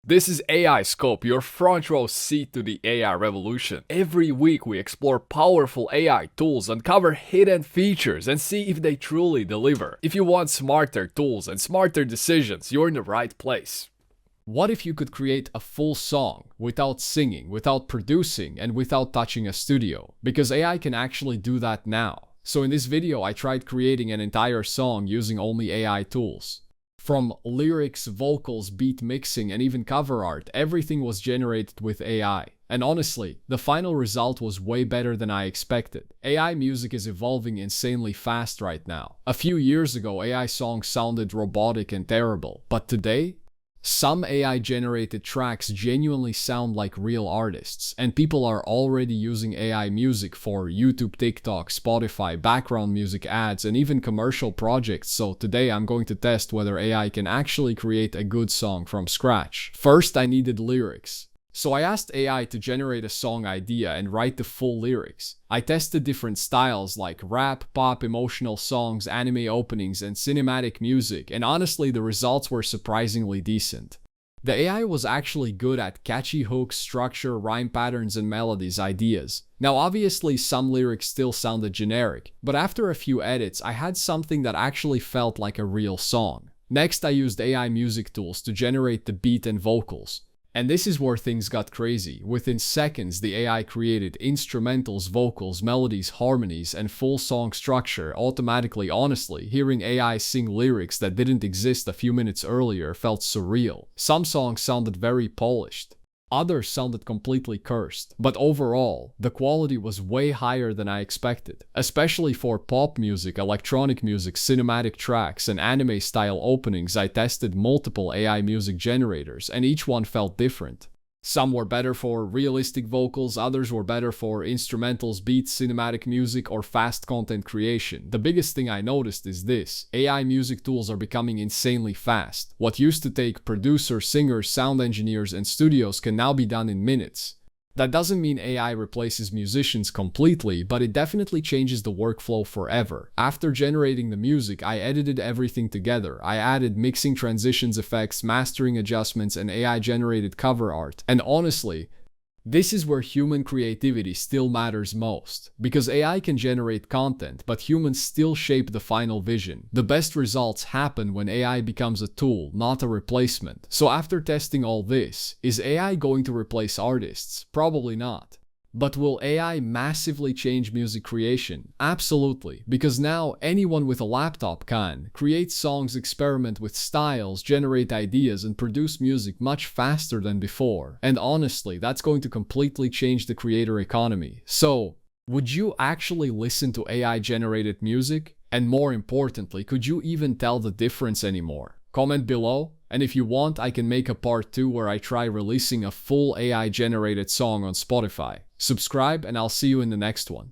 This is AI Scope, your front row seat to the AI revolution. Every week we explore powerful AI tools, uncover hidden features, and see if they truly deliver. If you want smarter tools and smarter decisions, you're in the right place. What if you could create a full song without singing, without producing, and without touching a studio? Because AI can actually do that now. So in this video, I tried creating an entire song using only AI tools. From lyrics, vocals, beat mixing, and even cover art, everything was generated with AI. And honestly, the final result was way better than I expected. AI music is evolving insanely fast right now. A few years ago, AI songs sounded robotic and terrible, but today, some AI-generated tracks genuinely sound like real artists, and people are already using AI music for YouTube, TikTok, Spotify, background music ads, and even commercial projects. So today I'm going to test whether AI can actually create a good song from scratch. First, I needed lyrics. So I asked AI to generate a song idea and write the full lyrics. I tested different styles like rap, pop, emotional songs, anime openings, and cinematic music, and honestly the results were surprisingly decent. The AI was actually good at catchy hooks, structure, rhyme patterns, and melodies ideas. Now obviously some lyrics still sounded generic, but after a few edits I had something that actually felt like a real song. Next I used AI music tools to generate the beat and vocals. And this is where things got crazy. Within seconds, the AI created instrumentals, vocals, melodies, harmonies, and full song structure automatically. Honestly, hearing AI sing lyrics that didn't exist a few minutes earlier felt surreal. Some songs sounded very polished. Others sounded completely cursed, but overall, the quality was way higher than I expected, especially for pop music, electronic music, cinematic tracks, and anime-style openings. I tested multiple AI music generators, and each one felt different. Some were better for realistic vocals, others were better for instrumentals, beats, cinematic music, or fast content creation. The biggest thing I noticed is this: AI music tools are becoming insanely fast. What used to take producers, singers, sound engineers, and studios can now be done in minutes. That doesn't mean AI replaces musicians completely, but it definitely changes the workflow forever. After generating the music, I edited everything together. I added mixing, transitions, effects, mastering adjustments, and AI-generated cover art. And honestly, this is where human creativity still matters most. Because AI can generate content, but humans still shape the final vision. The best results happen when AI becomes a tool, not a replacement. So after testing all this, is AI going to replace artists? Probably not. But will AI massively change music creation? Absolutely, because now anyone with a laptop can create songs, experiment with styles, generate ideas, and produce music much faster than before. And honestly, that's going to completely change the creator economy. So, would you actually listen to AI-generated music? And more importantly, could you even tell the difference anymore? Comment below, and if you want, I can make a part 2 where I try releasing a full AI-generated song on Spotify. Subscribe, and I'll see you in the next one.